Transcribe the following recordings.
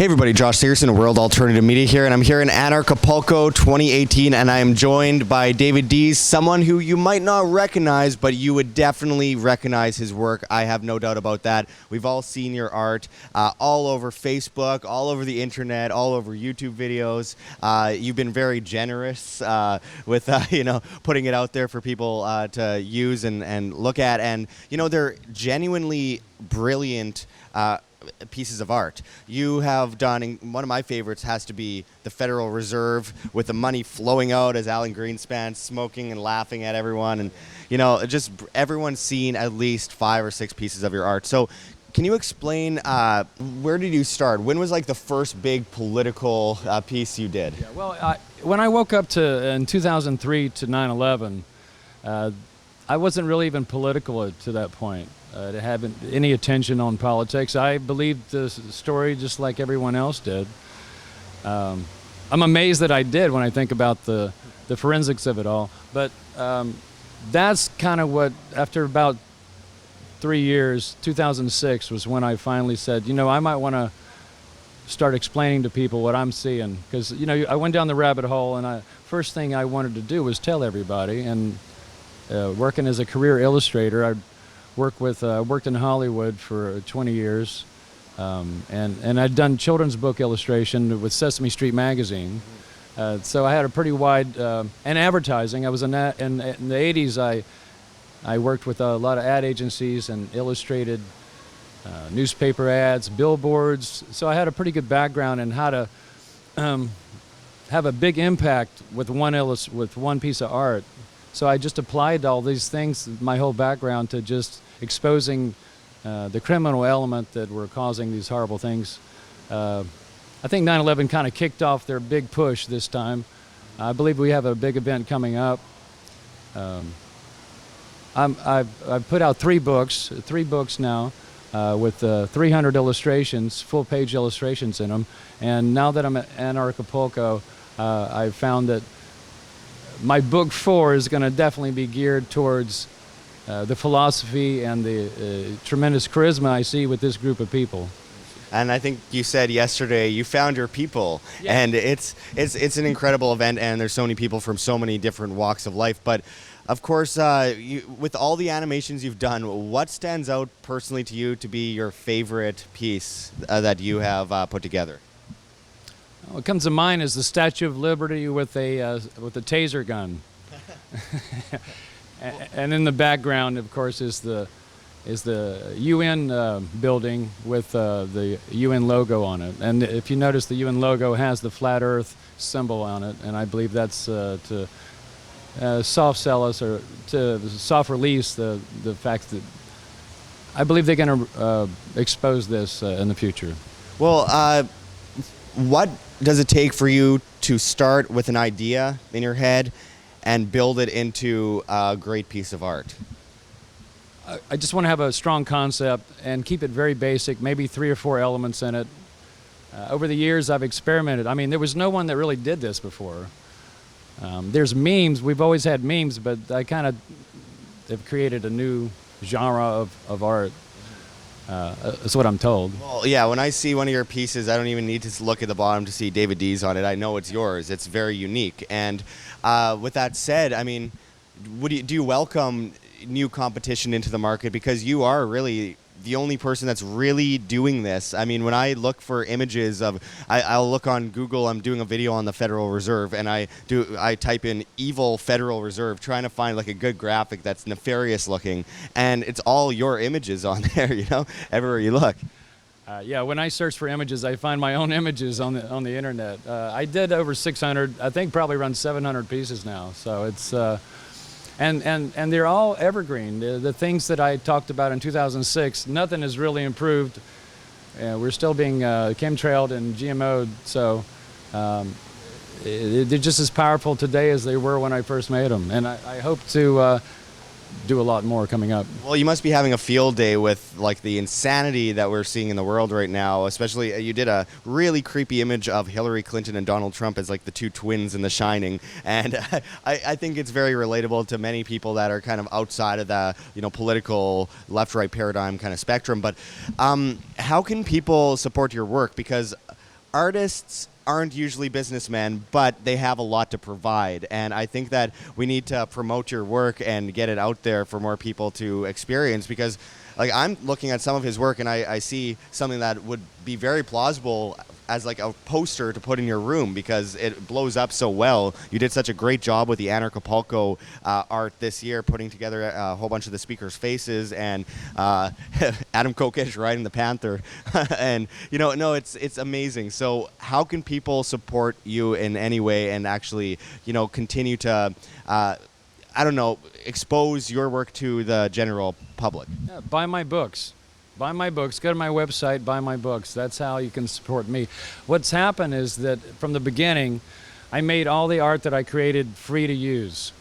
Hey everybody, Josh Sigurdson, World Alternative Media here, and I'm here in Anarchapulco 2018, and I am joined by David Dees, someone who you might not recognize, but you would definitely recognize his work. I have no doubt about that. We've all seen your art all over Facebook, all over the internet, all over YouTube videos. You've been very generous with putting it out there for people to use and look at, and they're genuinely brilliant pieces of art. You have done, one of my favorites has to be the Federal Reserve with the money flowing out as Alan Greenspan smoking and laughing at everyone, and just everyone's seen at least 5 or 6 pieces of your art. So can you explain where did you start? When was like the first big political piece you did? Yeah, well, when I woke up in 2003 to 9/11, I wasn't really even political to that point. To have any attention on politics. I believed the story just like everyone else did. I'm amazed that I did when I think about the forensics of it all. But that's kind of what, after about 3 years, 2006 was when I finally said, I might want to start explaining to people what I'm seeing. Because, I went down the rabbit hole, and first thing I wanted to do was tell everybody. And working as a career illustrator, I worked in Hollywood for 20 years, and I'd done children's book illustration with Sesame Street Magazine. So I had a pretty wide, and advertising. I was in the 80s. I worked with a lot of ad agencies and illustrated newspaper ads, billboards. So I had a pretty good background in how to have a big impact with one piece of art. So I just applied all these things, my whole background, to just exposing the criminal element that were causing these horrible things. I think 9/11 kind of kicked off their big push this time. I believe we have a big event coming up. I've put out 3 books now, with 300 illustrations, full-page illustrations in them. And now that I'm at Anarchapulco, I've found that my book 4 is going to definitely be geared towards the philosophy and the tremendous charisma I see with this group of people. And I think you said yesterday you found your people, yeah. And it's an incredible event, and there's so many people from so many different walks of life. But of course, with all the animations you've done, what stands out personally to you to be your favorite piece that you have put together? What comes to mind is the Statue of Liberty with a taser gun, and in the background, of course, is the UN building with the UN logo on it. And if you notice, the UN logo has the flat Earth symbol on it, and I believe that's to soft sell us, or to soft release the fact that I believe they're going to expose this in the future. Well, what does it take for you to start with an idea in your head and build it into a great piece of art? I just want to have a strong concept and keep it very basic, maybe 3 or 4 elements in it. Over the years, I've experimented. I mean, there was no one that really did this before. There's memes. We've always had memes, but I kind of have created a new genre of art. That's what I'm told. Well, yeah, when I see one of your pieces, I don't even need to look at the bottom to see David Dees on it. I know it's yours. It's very unique. And with that said, I mean, do you welcome new competition into the market? Because you are really the only person that's really doing this. I mean, when I look for images of, I'll look on Google, I'm doing a video on the Federal Reserve, and I type in evil Federal Reserve, trying to find like a good graphic that's nefarious looking, and it's all your images on there, everywhere you look. Yeah, when I search for images, I find my own images on the internet. I did over 600, I think probably around 700 pieces now, so it's, and they're all evergreen. The things that I talked about in 2006, nothing has really improved. We're still being chemtrailed and GMO'd, so they're just as powerful today as they were when I first made them. And I hope to do a lot more coming up. Well, you must be having a field day with like the insanity that we're seeing in the world right now. Especially, you did a really creepy image of Hillary Clinton and Donald Trump as like the 2 twins in The Shining, and I think it's very relatable to many people that are kind of outside of the political left-right paradigm kind of spectrum. But how can people support your work? Because artists aren't usually businessmen, but they have a lot to provide. And I think that we need to promote your work and get it out there for more people to experience, because like I'm looking at some of his work and I see something that would be very plausible as like a poster to put in your room because it blows up so well. You did such a great job with the Anarchapulco art this year, putting together a whole bunch of the speakers' faces and Adam Kokesh riding the Panther. And, you know, no, it's amazing. So how can people support you in any way and actually, you know, continue to, I don't know, expose your work to the general public? Yeah, buy my books. Buy my books. Go to my website, buy my books. That's how you can support me. What's happened is that from the beginning, I made all the art that I created free to use.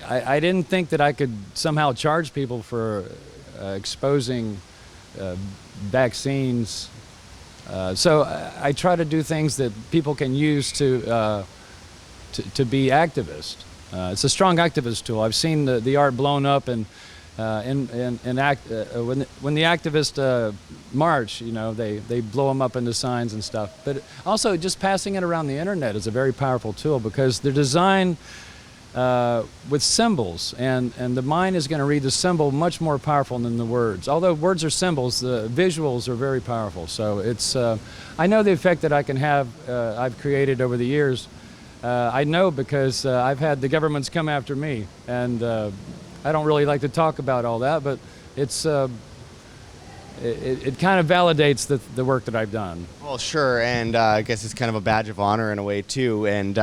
I didn't think that I could somehow charge people for exposing vaccines. So I try to do things that people can use to be activists. It's a strong activist tool. I've seen the art blown up and when the activists march, you know, they blow them up into signs and stuff. But also just passing it around the internet is a very powerful tool because they're designed with symbols, and the mind is going to read the symbol much more powerful than the words. Although words are symbols, the visuals are very powerful. So it's I know the effect that I can have. I've created over the years. I know because I've had the governments come after me, and I don't really like to talk about all that, but it's it kind of validates the work that I've done. Well, sure, and I guess it's kind of a badge of honor in a way too. And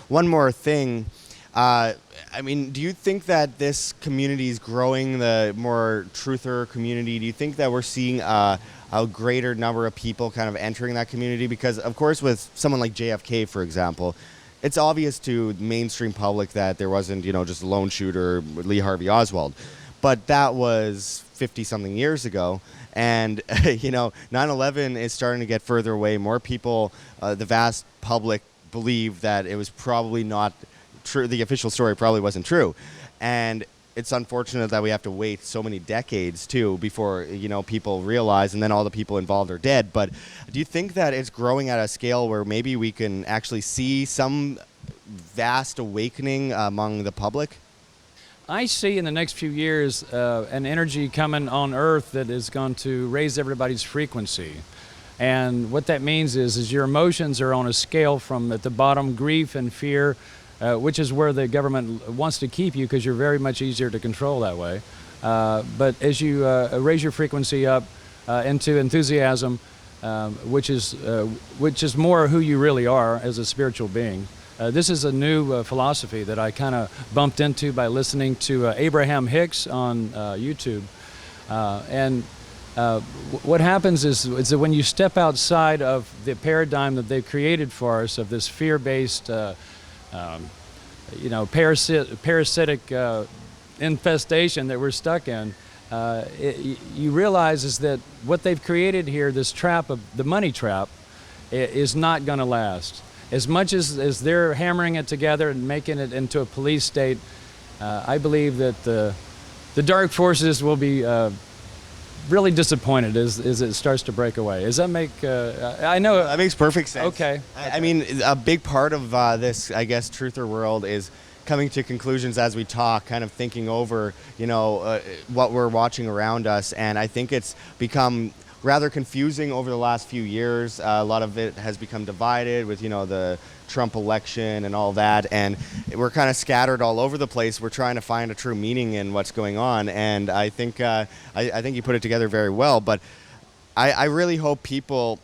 one more thing, I mean, do you think that this community is growing, the more truther community? Do you think that we're seeing a greater number of people kind of entering that community? Because, of course, with someone like JFK, for example, it's obvious to the mainstream public that there wasn't, you know, just a lone shooter, Lee Harvey Oswald. But that was 50-something years ago. And, you know, 9/11 is starting to get further away. More people, the vast public, believe that it was probably not true. The official story probably wasn't true. And it's unfortunate that we have to wait so many decades, too, before, you know, people realize, and then all the people involved are dead. But do you think that it's growing at a scale where maybe we can actually see some vast awakening among the public? I see in the next few years an energy coming on Earth that is going to raise everybody's frequency. And what that means is your emotions are on a scale from, at the bottom, grief and fear, which is where the government wants to keep you because you're very much easier to control that way. But as you raise your frequency up into enthusiasm, which is more who you really are as a spiritual being. This is a new philosophy that I kind of bumped into by listening to Abraham Hicks on YouTube. What happens is that when you step outside of the paradigm that they've created for us of this fear-based you know, parasitic infestation that we're stuck in, you realize is that what they've created here, this trap of the money trap, is not going to last. As much as they're hammering it together and making it into a police state, I believe that the dark forces will be really disappointed as it starts to break away. Does that make, I know. That makes perfect sense. Okay. I mean, a big part of this, I guess, truther world is coming to conclusions as we talk, kind of thinking over, you know, what we're watching around us. And I think it's become rather confusing over the last few years. A lot of it has become divided with, you know, the Trump election and all that, and we're kind of scattered all over the place. We're trying to find a true meaning in what's going on, and I think I think you put it together very well. But I really hope people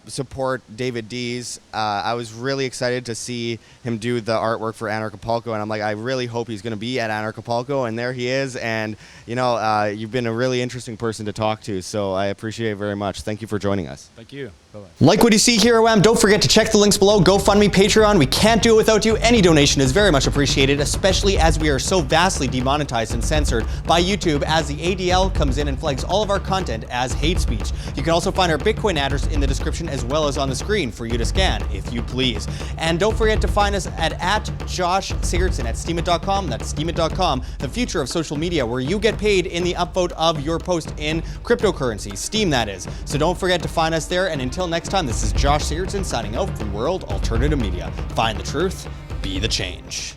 support David Dees. I was really excited to see him do the artwork for Anarchapulco, and I'm like, I really hope he's going to be at Anarchapulco, and there he is. And, you know, you've been a really interesting person to talk to, so I appreciate it very much. Thank you for joining us. Thank you. Bye-bye. Like what you see here at WAM, don't forget to check the links below. GoFundMe, Patreon. We can't do it without you. Any donation is very much appreciated, especially as we are so vastly demonetized and censored by YouTube as the ADL comes in and flags all of our content as hate speech. You can also find our Bitcoin address in in the description as well as on the screen for you to scan, if you please. And don't forget to find us at Josh Sigurdson at steemit.com. That's steemit.com, the future of social media, where you get paid in the upvote of your post in cryptocurrency, Steem that is. So don't forget to find us there, and until next time, this is Josh Sigurdson signing out from World Alternative Media. Find the truth, be the change.